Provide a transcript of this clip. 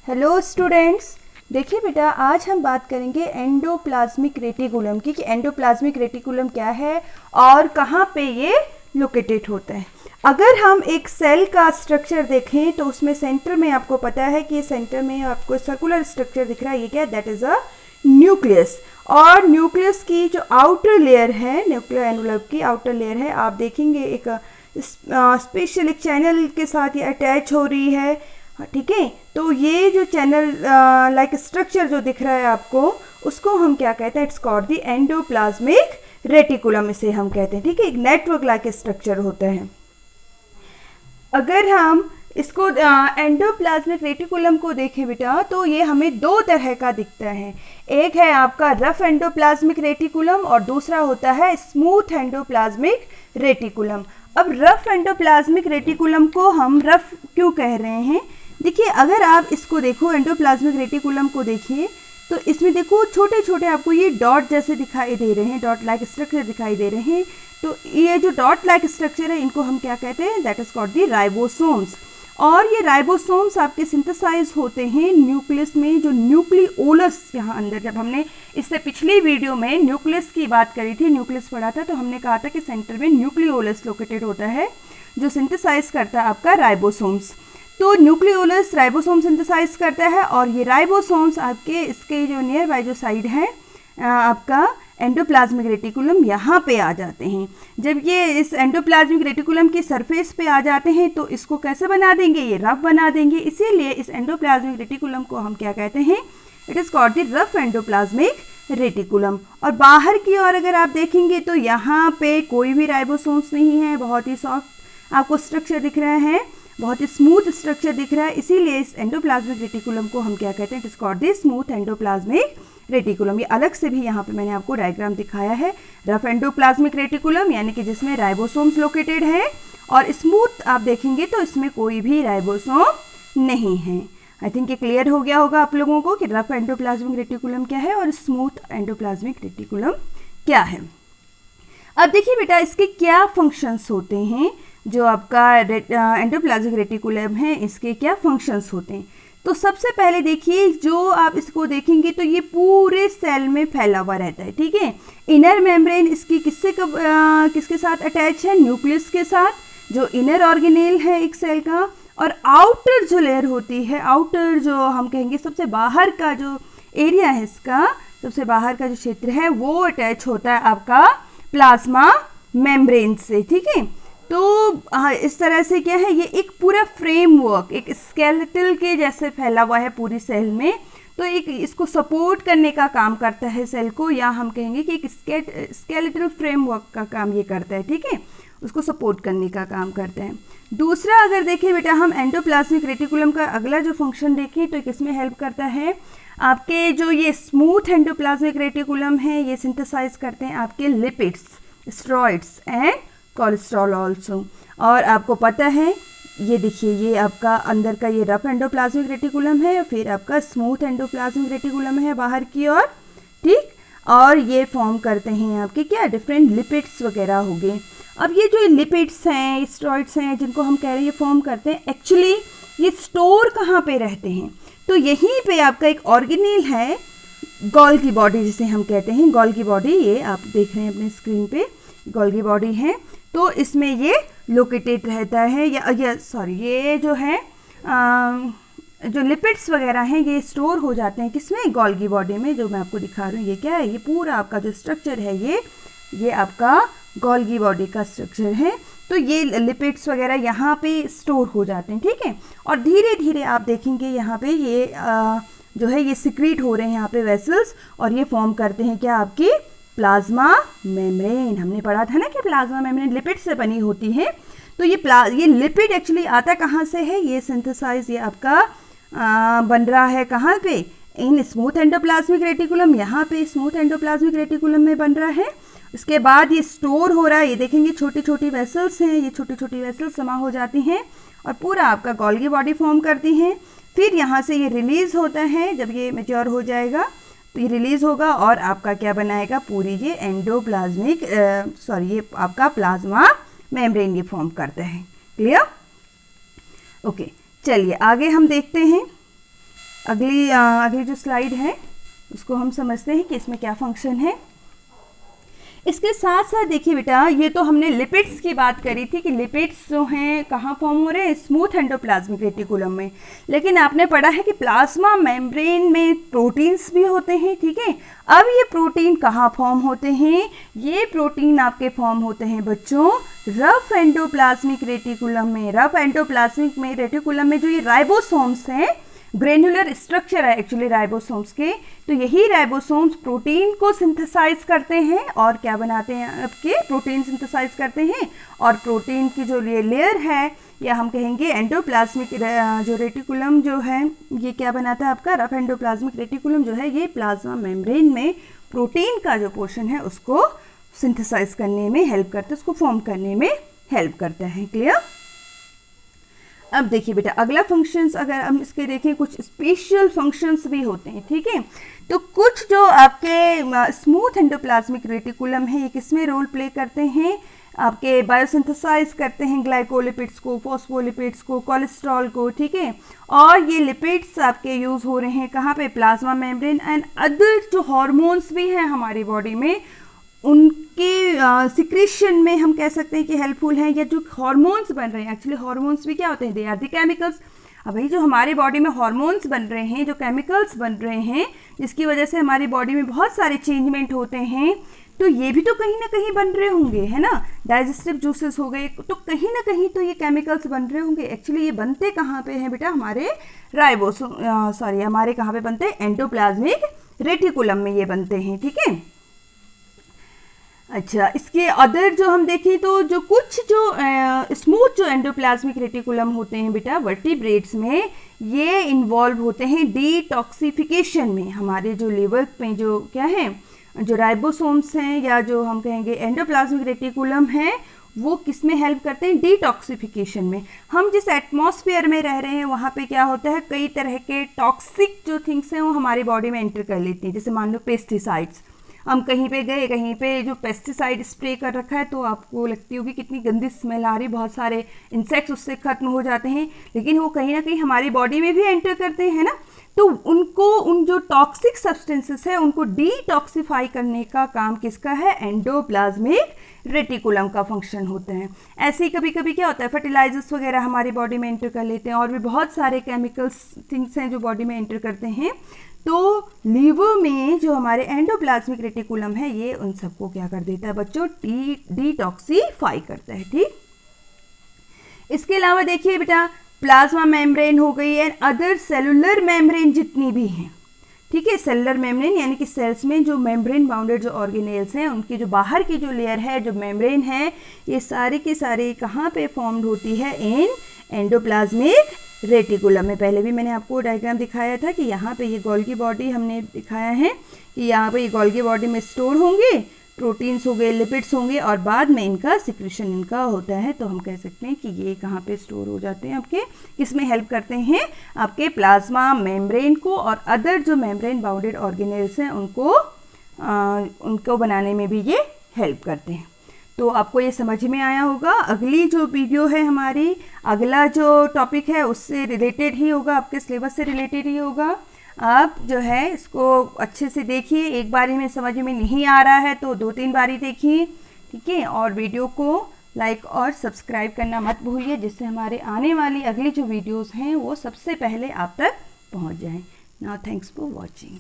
Hello students, देखिए बेटा, आज हम बात करेंगे एंडोप्लाज्मिक रेटिकुलम की कि एंडोप्लाज्मिक रेटिकुलम क्या है और कहाँ पे ये लोकेटेड होता है। अगर हम एक सेल का स्ट्रक्चर देखें तो उसमें सेंटर में आपको पता है कि सेंटर में आपको सर्कुलर स्ट्रक्चर दिख रहा है, ये क्या है? That is a nucleus. और न्यूक्लियस की जो आउटर लेयर है, न्यूक्लियर एनवलप की आउटर लेयर है, आप देखेंगे एक स्पेशल एक चैनल के साथ ये अटैच हो रही है, ठीक है। तो ये जो चैनल लाइक स्ट्रक्चर जो दिख रहा है आपको, उसको हम क्या कहते हैं? It's called the endoplasmic reticulum, इसे हम कहते हैं, ठीक है। एक नेटवर्क लाइक स्ट्रक्चर होता है। अगर हम इसको एंडोप्लाज्मिक रेटिकुलम को देखें बेटा, तो ये हमें दो तरह का दिखता है। एक है आपका रफ एंडोप्लाज्मिक रेटिकुलम और दूसरा होता है स्मूथ एंडोप्लाज्मिक रेटिकुलम। अब रफ एंडोप्लाज्मिक रेटिकुलम को हम रफ क्यों कह रहे हैं? देखिए, अगर आप इसको देखो, एंडोप्लाज्मिक रेटिकुलम को देखिए, तो इसमें देखो छोटे छोटे आपको ये डॉट जैसे दिखाई दे रहे हैं, डॉट लाइक स्ट्रक्चर दिखाई दे रहे हैं। तो ये जो डॉट लाइक स्ट्रक्चर है, इनको हम क्या कहते हैं? That is called the ribosomes. और ये राइबोसोम्स आपके सिंथेसाइज होते हैं न्यूक्लियस में, जो न्यूक्लियोलस यहाँ अंदर। जब हमने इससे पिछली वीडियो में न्यूक्लियस की बात करी थी, न्यूक्लियस पढ़ा था, तो हमने कहा था कि सेंटर में न्यूक्लियोलस लोकेटेड होता है जो सिंथेसाइज करता है आपका राइबोसोम्स। तो न्यूक्लियोलस राइबोसोम सिंथेसाइज करता है और ये राइबोसोम्स आपके इसके जो नियर बाय जो साइड है आपका एंडोप्लाज्मिक रेटिकुलम, यहाँ पे आ जाते हैं। जब ये इस एंडोप्लाज्मिक रेटिकुलम की सरफेस पे आ जाते हैं तो इसको कैसे बना देंगे? ये रफ बना देंगे। इसीलिए इस एंडोप्लाज्मिक रेटिकुलम को हम क्या कहते हैं? It is called the rough endoplasmic reticulum. और बाहर की ओर अगर आप देखेंगे तो यहाँ पे कोई भी राइबोसोम्स नहीं है, बहुत ही सॉफ्ट आपको स्ट्रक्चर दिख रहा है, बहुत ही स्मूथ स्ट्रक्चर दिख रहा है। इसीलिए इस एंडोप्लाज्मिक रेटिकुलम को हम क्या कहते हैं? It is called the smooth endoplasmic reticulum. ये अलग से भी यहाँ पे मैंने आपको डायग्राम दिखाया है। रफ एंडोप्लाज्मिक रेटिकुलम यानी कि जिसमें राइबोसोम्स लोकेटेड है, और स्मूथ आप देखेंगे तो इसमें कोई भी राइबोसोम नहीं है। आई थिंक ये क्लियर हो गया होगा आप लोगों को कि रफ एंडोप्लाज्मिक रेटिकुलम क्या है और स्मूथ एंडोप्लाज्मिक रेटिकुलम क्या है। अब देखिए बेटा, इसके क्या फंक्शंस होते हैं। जो आपका एंडोप्लाज्मिक रेटिकुलम है, इसके क्या फंक्शंस होते हैं? तो सबसे पहले देखिए, जो आप इसको देखेंगे तो ये पूरे सेल में फैला हुआ रहता है, ठीक है। इनर मेम्ब्रेन इसकी किसके साथ अटैच है? न्यूक्लियस के साथ, जो इनर ऑर्गेनेल है एक सेल का। और आउटर जो लेयर होती है, आउटर जो हम कहेंगे सबसे बाहर का जो एरिया है इसका, सबसे बाहर का जो क्षेत्र है, वो अटैच होता है आपका प्लाज्मा मेम्ब्रेन से, ठीक है। तो इस तरह से क्या है, ये एक पूरा फ्रेमवर्क एक स्केलेटल के जैसे फैला हुआ है पूरी सेल में। तो एक इसको सपोर्ट करने का काम करता है सेल को, या हम कहेंगे कि एक स्केलेटल फ्रेमवर्क का काम ये करता है, ठीक है, उसको सपोर्ट करने का काम करता है। दूसरा अगर देखें बेटा हम एंडोप्लाज्मिक रेटिकुलम का अगला जो फंक्शन देखें तो किसमें हेल्प करता है? आपके जो ये स्मूथ एंडोप्लाज्मिक रेटिकुलम है, ये सिंथेसाइज करते हैं आपके lipids, steroids and cholesterol also. और आपको पता है, ये देखिए, ये आपका अंदर का ये रफ एंडोप्लाज्मिक रेटिकुलम है, फिर आपका स्मूथ एंडोप्लाज्मिक रेटिकुलम है बाहर की ओर, ठीक। और ये फॉर्म करते हैं आपके क्या? डिफरेंट लिपिड्स वगैरह हो गए। अब ये जो लिपिड्स हैं, स्टेरॉइड्स हैं, जिनको हम कह रहे हैं ये फॉर्म करते हैं, एक्चुअली ये स्टोर कहाँ पे रहते हैं? तो यहीं पे आपका एक ऑर्गेनेल है, गोल्गी बॉडी जिसे हम कहते हैं। गोल्गी बॉडी, ये आप देख रहे हैं अपने स्क्रीन पे, गोल्गी बॉडी है। तो इसमें ये लोकेटेड रहता है, ये जो है जो लिपिड्स वगैरह हैं, ये स्टोर हो जाते हैं किसमें? गोल्गी बॉडी में, जो मैं आपको दिखा रही हूँ। ये क्या है? ये पूरा आपका जो स्ट्रक्चर है, ये आपका गोल्गी बॉडी का स्ट्रक्चर है। तो ये लिपिड्स वगैरह यहाँ पे स्टोर हो जाते हैं, ठीक है। और धीरे धीरे आप देखेंगे यहाँ पे ये जो है ये सिक्रीट हो रहे हैं यहाँ पे वेसल्स, और ये फॉर्म करते हैं क्या? आपकी प्लाज्मा मेम्ब्रेन। हमने पढ़ा था ना कि प्लाज्मा मेम्ब्रेन लिपिड से बनी होती है। तो ये लिपिड एक्चुअली आता कहाँ से है? ये सिंथेसाइज ये आपका बन रहा है कहाँ पे? इन स्मूथ एंडोप्लाज्मिक रेटिकुलम, यहाँ पे स्मूथ एंडोप्लाज्मिक रेटिकुलम में बन रहा है। उसके बाद ये स्टोर हो रहा है, ये देखेंगे छोटी छोटी वेसल्स हैं, ये छोटी छोटी वेसल्स जमा हो जाती हैं और पूरा आपका गोल्गी बॉडी फॉर्म करती हैं। फिर यहाँ से ये रिलीज़ होता है, जब ये मैच्योर हो जाएगा तो ये रिलीज़ होगा और आपका क्या बनाएगा? पूरी ये एंडोप्लाज्मिक ये आपका प्लाज्मा मेम्ब्रेन ये फॉर्म करता है। क्लियर? ओके, चलिए आगे हम देखते हैं। अगली जो स्लाइड है उसको हम समझते हैं कि इसमें क्या फंक्शन है। इसके साथ साथ देखिए बेटा, ये तो हमने लिपिड्स की बात करी थी कि लिपिड्स जो हैं कहाँ फॉर्म हो रहे हैं, स्मूथ एंडोप्लाज्मिक रेटिकुलम में। लेकिन आपने पढ़ा है कि प्लाज्मा मेम्ब्रेन में प्रोटीन्स भी होते हैं, ठीक है। अब ये प्रोटीन कहाँ फॉर्म होते हैं, ये प्रोटीन आपके फॉर्म होते हैं बच्चों रफ एंडोप्लाज्मिक रेटिकुलम में। रफ एंडोप्लाज्मिक में रेटिकुलम में जो ये राइबोसोम्स हैं, ग्रेनुलर स्ट्रक्चर है एक्चुअली राइबोसोम्स के, तो यही राइबोसोम्स प्रोटीन को सिंथेसाइज करते हैं और क्या बनाते हैं आपके, प्रोटीन सिंथेसाइज करते हैं। और प्रोटीन की जो ये लेयर है या हम कहेंगे एंडोप्लाज्मिक जो रेटिकुलम जो है, ये क्या बनाता है आपका रफ एंडोप्लाज्मिक रेटिकुलम जो है, ये प्लाज्मा मेम्ब्रेन में प्रोटीन का जो पोर्शन है उसको सिंथेसाइज करने में हेल्प करता है, उसको फॉर्म करने में हेल्प करता है। क्लियर। अब देखिए बेटा, अगला फंक्शंस अगर हम इसके देखें, कुछ स्पेशल फंक्शंस भी होते हैं, ठीक है। तो कुछ जो आपके स्मूथ एंडोप्लाज्मिक रेटिकुलम है, ये किसमें रोल प्ले करते हैं, आपके बायोसिंथेसाइज करते हैं ग्लाइकोलिपिड्स को, फॉस्फोलिपिड्स को, कोलेस्ट्रॉल को, ठीक है। और ये लिपिड्स आपके यूज़ हो रहे हैं कहाँ पे, प्लाज्मा मेम्ब्रेन एंड अदर जो हार्मोन्स भी हैं हमारी बॉडी में, उनके सिक्रेशन में हम कह सकते हैं कि हेल्पफुल हैं। या जो हार्मोन्स बन रहे हैं, एक्चुअली हार्मोन्स भी क्या होते हैं, दे आर द केमिकल्स। अब भाई जो हमारे बॉडी में हार्मोन्स बन रहे हैं, जो केमिकल्स बन रहे हैं, जिसकी वजह से हमारी बॉडी में बहुत सारे चेंजमेंट होते हैं, तो ये भी तो कहीं ना कहीं बन रहे होंगे, है ना। डाइजेस्टिव जूसेस हो गए, तो कहीं ना कहीं तो ये केमिकल्स बन रहे होंगे। एक्चुअली ये बनते कहाँ पे हैं बेटा, हमारे हमारे कहाँ पे बनते हैं, एंडोप्लाज्मिक रेटिकुलम में ये बनते हैं, ठीक है। अच्छा, इसके अदर जो हम देखें तो जो कुछ जो स्मूथ जो एंडोप्लाज्मिक रेटिकुलम होते हैं बेटा वर्टिब्रेट्स में, ये इन्वॉल्व होते हैं डिटॉक्सिफिकेशन में। हमारे जो लिवर में जो क्या है, जो राइबोसोम्स हैं या जो हम कहेंगे एंडोप्लाज्मिक रेटिकुलम है, वो किस में हेल्प करते हैं, डिटॉक्सिफिकेशन में। हम जिस एटमॉस्फेयर में रह रहे हैं वहाँ पे क्या होता है, कई तरह के टॉक्सिक जो थिंग्स हैं वो हमारी बॉडी में एंटर कर लेती हैं। जैसे मान लो पेस्टिसाइड्स, हम कहीं पे गए, कहीं पे जो पेस्टिसाइड स्प्रे कर रखा है, तो आपको लगती होगी कितनी गंदी स्मेल आ रही, बहुत सारे इंसेक्ट्स उससे खत्म हो जाते हैं, लेकिन वो कहीं ना कहीं हमारी बॉडी में भी एंटर करते हैं ना। तो उनको, उन जो टॉक्सिक सब्सटेंसेस है उनको डिटॉक्सिफाई करने का काम किसका है, एंडोप्लाज्मिक रेटिकुलम का फंक्शन होता है। ऐसे ही कभी कभी क्या होता है, फर्टिलाइजर्स वगैरह हमारी बॉडी में एंटर कर लेते हैं, और भी बहुत सारे केमिकल्स थिंग्स हैं जो बॉडी में एंटर करते हैं। तो लीवर में जो हमारे एंडोप्लाज्मिक रेटिकुलम है, ये उन सबको क्या कर देता है बच्चों, डिटॉक्सिफाई करता है, ठीक। इसके अलावा देखिए बेटा, प्लाज्मा मेम्ब्रेन हो गई है, अदर सेलुलर मेम्ब्रेन जितनी भी हैं, ठीक है। सेलुलर मेम्ब्रेन यानी कि सेल्स में जो मेम्ब्रेन बाउंडेड जो ऑर्गेनेल्स हैं, उनकी जो बाहर की जो लेयर है, जो मेम्ब्रेन है, ये सारे के सारे कहाँ पे फॉर्म्ड होती है, इन एंडोप्लाज्मिक रेटिकुलम में। पहले भी मैंने आपको डायग्राम दिखाया था कि यहाँ पे ये गोल्गी बॉडी हमने दिखाया है कि यहाँ पे ये गोल्गी बॉडी में स्टोर होंगे, प्रोटीन्स हो गए, लिपिड्स होंगे, और बाद में इनका सिक्रेशन इनका होता है। तो हम कह सकते हैं कि ये कहाँ पे स्टोर हो जाते हैं आपके, किसमें हेल्प करते हैं, आपके प्लाज्मा मेम्ब्रेन को, और अदर जो मेम्ब्रेन बाउंडेड ऑर्गेनेल्स हैं उनको बनाने में भी ये हेल्प करते हैं। तो आपको ये समझ में आया होगा। अगली जो वीडियो है हमारी, अगला जो टॉपिक है उससे रिलेटेड ही होगा, आपके सिलेबस से रिलेटेड ही होगा। आप जो है इसको अच्छे से देखिए, एक बारी में समझ में नहीं आ रहा है तो 2-3 बारी देखिए, ठीक है। और वीडियो को लाइक और सब्सक्राइब करना मत भूलिए, जिससे हमारे आने वाली अगली जो वीडियोज़ हैं वो सबसे पहले आप तक पहुँच जाएँ। Now thanks for watching.